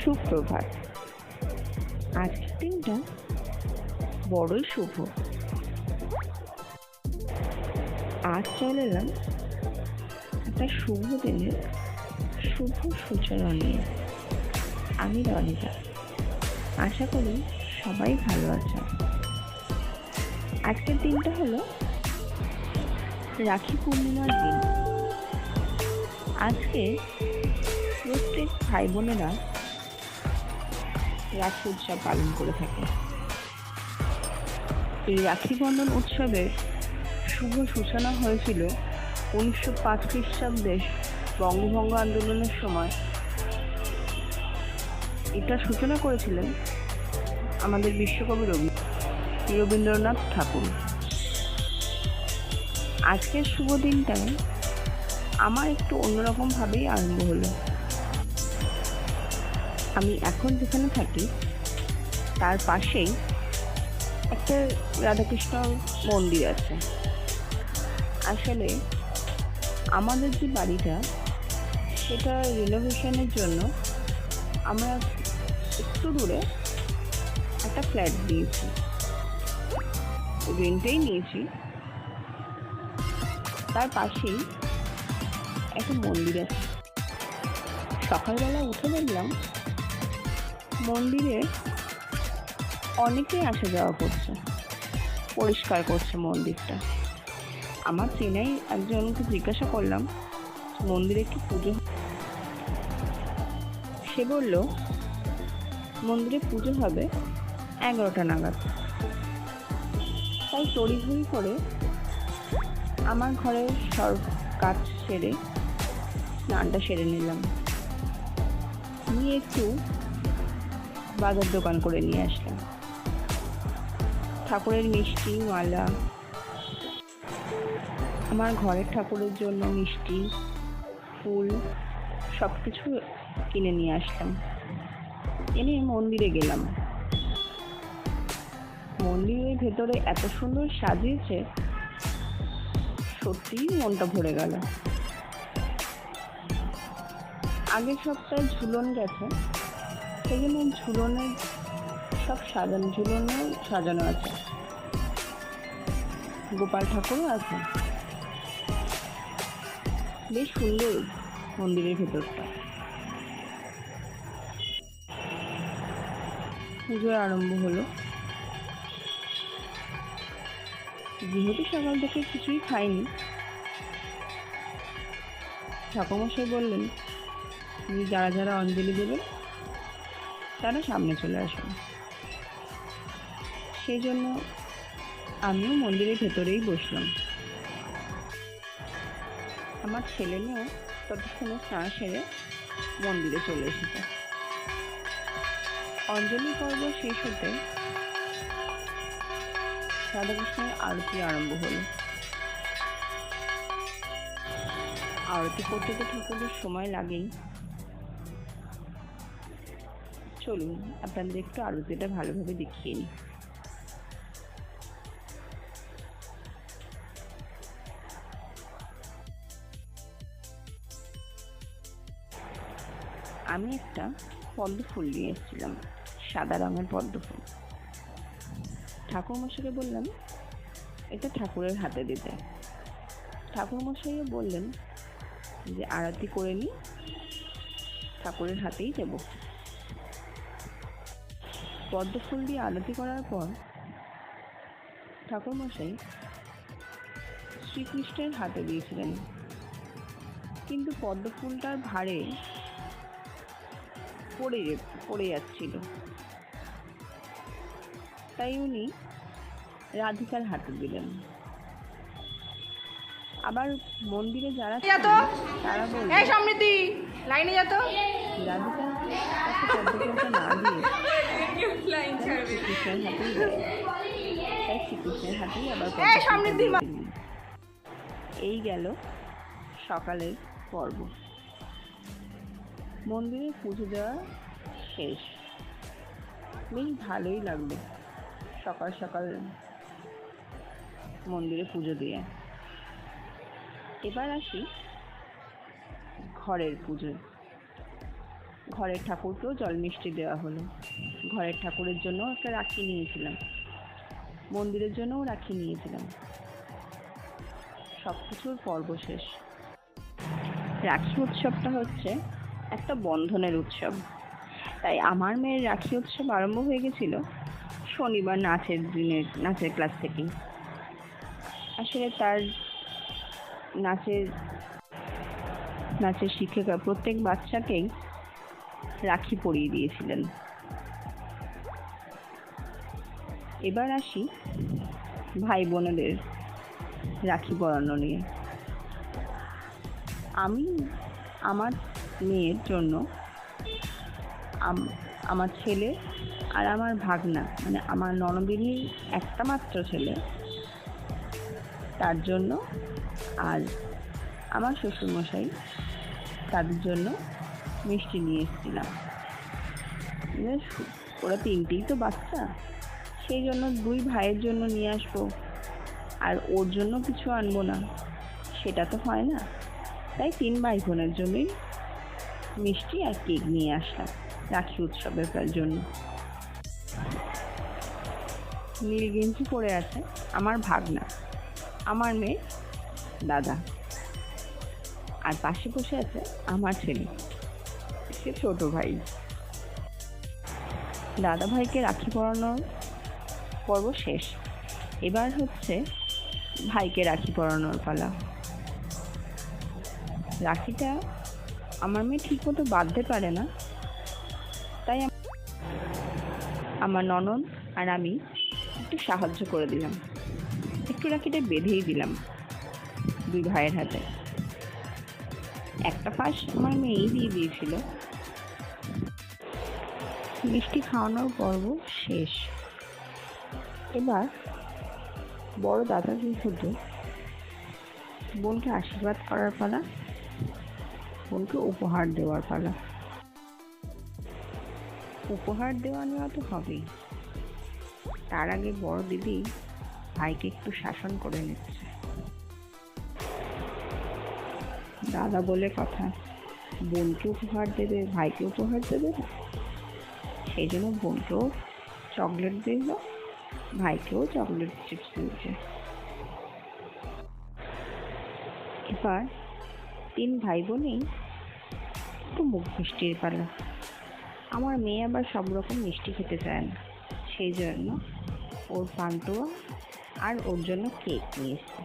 সুপ্রভাত। আজকের দিনটা বড়ই শুভ। আজ চলে এলাম একটা শুভ দিনের শুভ সূচনা নিয়ে। আমি রনিতা, আশা করি সবাই ভালো আছে। আজকের দিনটা হলো রাখি পূর্ণিমার দিন। আজকে প্রত্যেক ভাই বোনেরা রাখি উৎসব পালন করে থাকে। এই রাখি বন্ধন উৎসবের শুভ সূচনা হয়েছিল 1905 খ্রিস্টাব্দে বঙ্গভঙ্গ আন্দোলনের সময়। এটা সূচনা করেছিলেন আমাদের বিশ্বকবি রবীন্দ্রনাথ ঠাকুর। আজকের শুভ দিনটায় আমার একটু অন্যরকম ভাবেই আরম্ভ হলো। আমি এখন যেখানে থাকি তার পাশেই একটা রাধাকৃষ্ণ মন্দির আছে। আসলে আমাদের যে বাড়িটা সেটা রিনোভেশনের জন্য আমরা একটু দূরে একটা ফ্ল্যাট দিয়েছি, রেন্টেই নিয়েছি। তার পাশেই একটা মন্দির আছে। সকালবেলা উঠে দেখলাম মন্দিরে অনেকেই আসা যাওয়া করছে, পরিষ্কার করছে মন্দিরটা। আমার চেনাই একজনকে জিজ্ঞাসা করলাম মন্দিরে কি পুজো। সে বলল মন্দিরে পুজো হবে 11টা নাগাদ। তাই তড়িঘড়ি করে আমার ঘরের সব কাজ সেরে স্নানটা সেরে নিলাম, নিয়ে একটু বাজার দোকান করে নিয়ে আসলাম। ঠাকুরের মিষ্টি, মালা, আমার ঘরের ঠাকুরের জন্য মিষ্টি, ফুল সব কিছু কিনে নিয়ে আসলাম। এনে মন্দিরে গেলাম। মন্দিরের ভেতরে এত সুন্দর সাজিয়েছে, সত্যিই মনটা ভরে গেল। আগের সপ্তাহে ঝুলন গেছে, সেখানে ঝুলনের সব সাজানো আছে। গোপাল ঠাকুরও আছে। বেশ সুন্দর মন্দিরের ভেতরটা। পুজো আরম্ভ হলো। যেহেতু সকাল থেকে কিছুই খাইনি, ঠাকুরমশাই বললেন যারা যারা অঞ্জলি দেবেন তারা সামনে চলে আসুন। সেই জন্য আমিও মন্দিরের ভেতরেই বসলাম। আমার ছেলে মেয়েও ততক্ষণে স্নান সেরে মন্দিরে চলে এসেছে। অঞ্জলি পর্ব শেষ হতে রাধাকৃষ্ণের আরতি আরম্ভ হলো। আরতি করতে তো ঠাকুরের সময় লাগেই। চলুন আপনাদের একটু আরতিটা ভালোভাবে দেখিয়ে নিই। আমি একটা পদ্ম ফুল নিয়ে এসেছিলাম, সাদা রঙের পদ্ম ফুল। ঠাকুরমশাইকে বললাম এটা ঠাকুরের হাতে দিতে। ঠাকুরমশাইও বললেন যে আরতি করে নি, ঠাকুরের হাতেই দেব। পদ্ম ফুল দিয়ে আরতি করার পর ঠাকুরমশাই শ্রীকৃষ্ণের হাতে দিয়েছিলেন, কিন্তু পদ্ম ফুলটার ভারে পড়ে যাচ্ছিল। তাই উনি রাধিকার হাতে দিলেন। আবার মন্দিরে যারা তারা বললেন রাধিকার পদ্মফুলটা না দিয়ে শ্রীকৃষ্ণের হাতেই দেয়। তাই শ্রীকৃষ্ণের হাতেই আবার এই গেল সকালের পর্ব। মন্দিরে পুজো দেওয়া শেষ। বেশ ভালোই লাগলো সকাল সকাল মন্দিরে পুজো দিয়ে। এবার আসি ঘরের পুজোয়। ঘরের ঠাকুরকেও জল মিষ্টি দেওয়া হলো। ঘরের ঠাকুরের জন্য একটা রাখি নিয়েছিলাম, মন্দিরের জন্যও রাখি নিয়েছিলাম। সব কিছুর পর্ব শেষ। রাখি উৎসবটা হচ্ছে একটা বন্ধনের উৎসব, তাই আমার মেয়ের রাখি উৎসব আরম্ভ হয়ে গেছিল শনিবার নাচের ক্লাস থেকেই। আসলে তার নাচের শিক্ষিকা প্রত্যেক বাচ্চাকেই রাখি পরিয়ে দিয়েছিলেন। এবার আসি ভাই বোনেদের রাখি পরানো নিয়ে। আমি আমার মেয়ের জন্য আমার ছেলে আর আমার ভাগনা, মানে আমার ননদিনীর একটা মাত্র ছেলে, তার জন্য আর আমার শ্বশুরমশাই তাদের জন্য মিষ্টি নিয়ে এসেছিলাম। ওরা তিনটেই তো বাচ্চা, সেই জন্য দুই ভাইয়ের জন্য নিয়ে আসবো আর ওর জন্য কিছু আনবো না, সেটা তো হয় না। তাই 3 ভাই বোনের জন্যই মিষ্টি আর কেক নিয়ে আসলাম রাখি উৎসবের জন্য। নীল গেঞ্জি পরে আছে আমার ভাগনা, আমার মেয়ে দাদা, আর পাশে বসে আছে আমার ছেলে, সে ছোট ভাই। দাদা ভাইকে রাখি পরানোর পর্ব শেষ। এবার হচ্ছে ভাইকে রাখি পরানোর পালা। রাখিটা আমার মেয়ে ঠিক মতো বাঁধতে পারে না, তাই আমার ননদ আর আমি একটু সাহায্য করে দিলাম, একটু রাখিটা বেঁধেই দিলাম দুই ভাইয়ের হাতে। একটা পাশ আমার মেয়েই দিয়ে দিয়েছিল। মিষ্টি খাওয়ানোর পর্ব শেষ। এবার বড় দাদাকে শুধু বোনকে আশীর্বাদ করার পালা, বোনকে উপহার দেওয়ার পালা। উপহার দেওয়া নেওয়া তো হবেই, তার আগে বড় দিদি ভাইকে একটু শাসন করে নিচ্ছে। দাদা বলে কথা, বোনকে উপহার দেবে, ভাইকে উপহার দেবে না, সেই জন্য বোনকেও চকলেট দিল, ভাইকেও চকলেট চিপস দিয়েছে। এবার 3 ভাই বোনেই একটু মুখ মিষ্টির পালা। আমার মেয়ে আবার সব রকম মিষ্টি খেতে চায় না, সেই জন্য ওর পান্তুয়া আর ওর জন্য কেক নিয়ে এসেছে।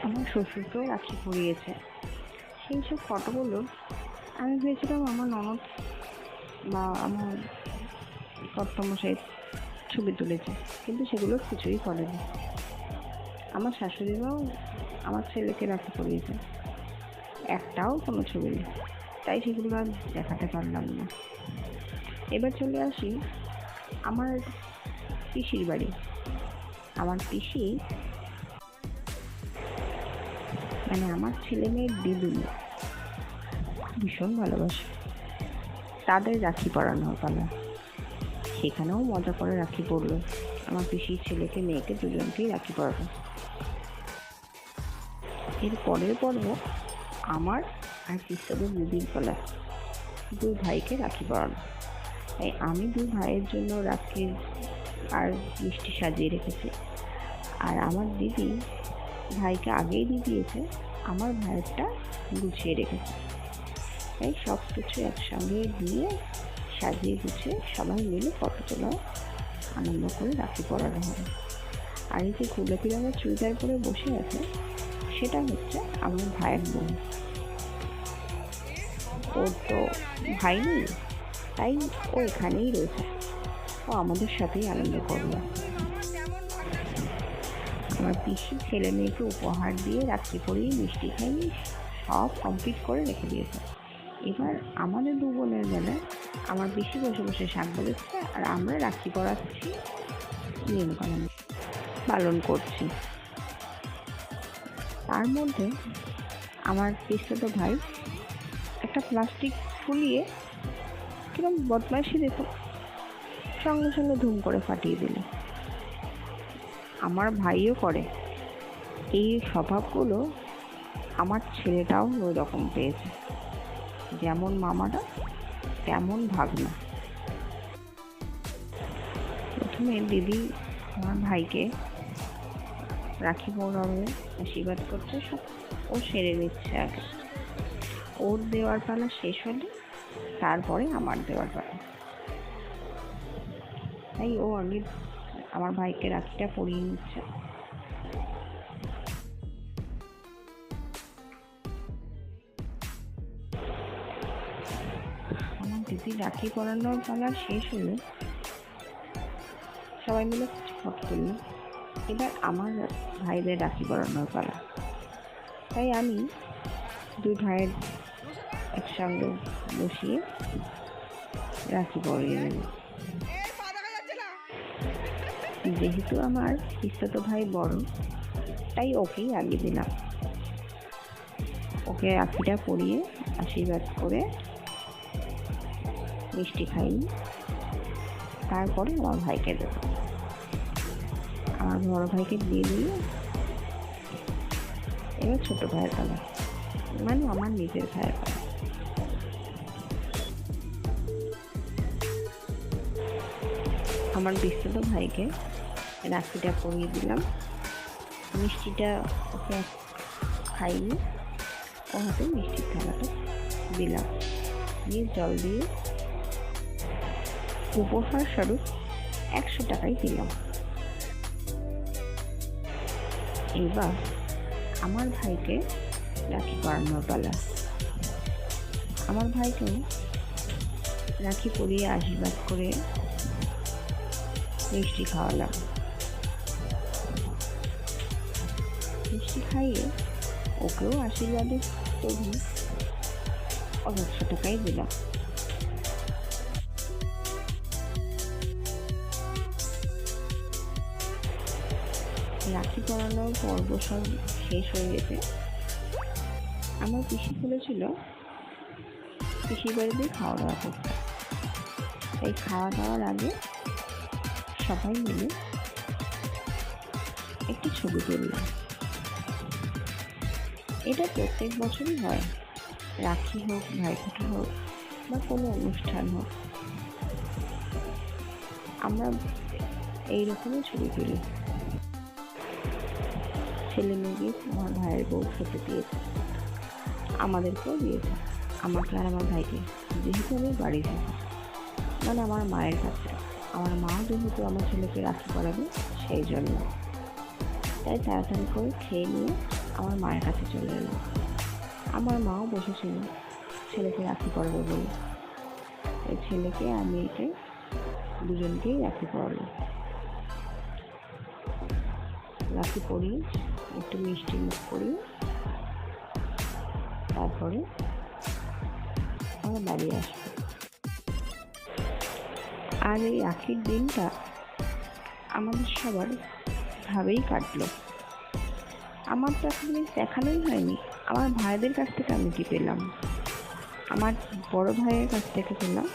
আমার শ্বশুরকেও রাখি পরিয়েছে। সেই সব ফটোগুলো আমি ভেবেছিলাম আমার ননদ বা আমার কর্তামশাই ছবি তুলেছে, কিন্তু সেগুলো কিছুই করেনি। আমার শাশুড়িরাও আমার ছেলেকে রাখি পরিয়েছে, একটাও কোনো ছবি নেই, তাই সেগুলো আর দেখাতে পারলাম না। এবার চলে আসি আমার পিসির বাড়ি। আমার পিসি মানে আমার ছেলে মেয়ের দিদুনি ভীষণ ভালোবাসে, তাদের রাখি পরানোর পালা। সেখানেও মজা করে রাখি পরলো। আমার পিসির ছেলেকে মেয়েকে দুজনকেই রাখি পরালো। এর পরের পর্ব আমার আর পিসিদের দিদির পালা, 2 ভাইকে রাখি পরানো। তাই আমি 2 ভাইয়ের জন্য রাখি আর মিষ্টি সাজিয়ে রেখেছি, আর আমার দিদি ভাইকে আগেই দিয়ে দিয়েছে, আমার ভাইয়েরটা গুছিয়ে রেখেছে। তাই সব কিছু একসঙ্গে দিয়ে সাজিয়ে গুছিয়ে সবাই মিলে ফটো তোলা, আনন্দ করে রাখি পরানো হবে। আর এই যে গোলাপি রঙের চুড়িদার পরে বসে আছে, সেটা হচ্ছে আমার ভাইয়ের বোন। ওর তো ভাই নেই, তাই ও এখানেই রয়েছে, ও আমাদের সাথেই আনন্দ করলো। আমার পিসি ছেলে মেয়েকে উপহার দিয়ে রাখি পরিয়ে মিষ্টি খাইয়ে সব কমপ্লিট করে রেখে দিয়েছে। এবার আমাদের 2 বোনের বেলায় আমার পিসি বসে বসে শাক বলেছে, আর আমরা রাখি পরাচ্ছি, নিয়মকানুন পালন করছি। তার মধ্যে আমার পিসতো ভাই একটা প্লাস্টিক ফুলিয়ে কিরকম বদমাইশি দেখো, সঙ্গে সঙ্গে ধুম করে ফাটিয়ে দিল। আমার ভাইও করে এই স্বভাবগুলো, আমার ছেলেটাও ওই রকম পেয়েছে। যেমন মামাটা তেমন ভাগনা। প্রথমে দিদি আমার ভাইকে রাখি পরাবে, আশীর্বাদ করছে, সব ও সেরে নিচ্ছে আগে। ওর দেওয়ার পালা শেষ হলে তারপরে আমার দেওয়ার পালা। তাই ও আগে আমার ভাইকে রাখিটা পরিয়ে নিচ্ছে। আমার দিদি রাখি পরানোর পালা শেষ হলে সবাই মিলে ফটো তুলল। এবার আমার ভাইদের রাখি পরানোর পালা। তাই আমি দুই ভাইয়ের একসঙ্গে বসিয়ে রাখি পরিয়ে দেব। যেহেতু আমার পিসতো ভাই বড়, তাই ওকেই আগে দিলাম। ওকে রাখিটা পরিয়ে আশীর্বাদ করে মিষ্টি খাইয়ে তারপরে আমার ভাইকে দেব। আমার বড় ভাইকে দিয়ে দিয়ে এবার ছোট ভাইয়ের পালা, মানে আমার নিজের ভাইয়ের পালা। আমার পিসতো ভাইকে রাখিটা পরিয়ে দিলাম, মিষ্টিটা ওকে খাইয়ে ও হাতে মিষ্টির থালাটা দিলাম, দিয়ে জল দিয়ে উপহার স্বরূপ 100 টাকাই দিলাম। এবার আমার ভাইকে রাখি পরানোর পালা। আমার ভাইকেও রাখি পরিয়ে আশীর্বাদ করে মিষ্টি খাওয়ালাম। মিষ্টি খাইয়ে ওকেও আশীর্বাদের তবু 100 টাকাই দিলাম। রাখি পরানোর পর্ব সব শেষ হয়ে গেছে। আমার পিসি বলেছিল পিসির বাড়িতে খাওয়া দাওয়া করতে। তাই খাওয়া দাওয়ার আগে সবাই মিলে একটি ছবি তুললাম। এটা প্রত্যেক বছরই হয়, রাখি হোক, ভাইফোঁটা হোক বা কোনো অনুষ্ঠান হোক, আমরা এইরকমই ছবি তুলি। ছেলে মেয়েকে আমার ভাইয়ের বউ খেতে দিয়েছে, আমাদেরকেও দিয়েছে, আমাকে আর আমার ভাইকে। যেহেতু আমি বাড়ি থাকি, মানে আমার মায়ের কাছে, আমার মাও যেহেতু আমার ছেলেকে রাখি পরাবে সেই জন্য, তাই তাড়াতাড়ি করে খেয়ে নিয়ে আমার মায়ের কাছে চলে এলাম। আমার মাও বসেছিল ছেলেকে রাখি পরাবে বলে। এই ছেলেকে আর মেয়েকে দুজনকেই রাখি পরালো। রাখি পরিয়ে একটু মিষ্টি মুখ করিয়ে তারপরে আমরা বাড়ি আসবো। আর এই রাখির দিনটা আমাদের সবার ভাবেই কাটলো। আমার তো এখন দেখানোই হয়নি, আমার ভাইদের কাছ থেকে আমি কি পেলাম। আমার বড় ভাইয়ের কাছ থেকে পেলাম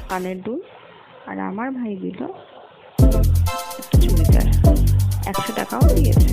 কানের দুল, আর আমার ভাই দিল একটা চুড়িদার, 100 টাকাও দিয়েছে।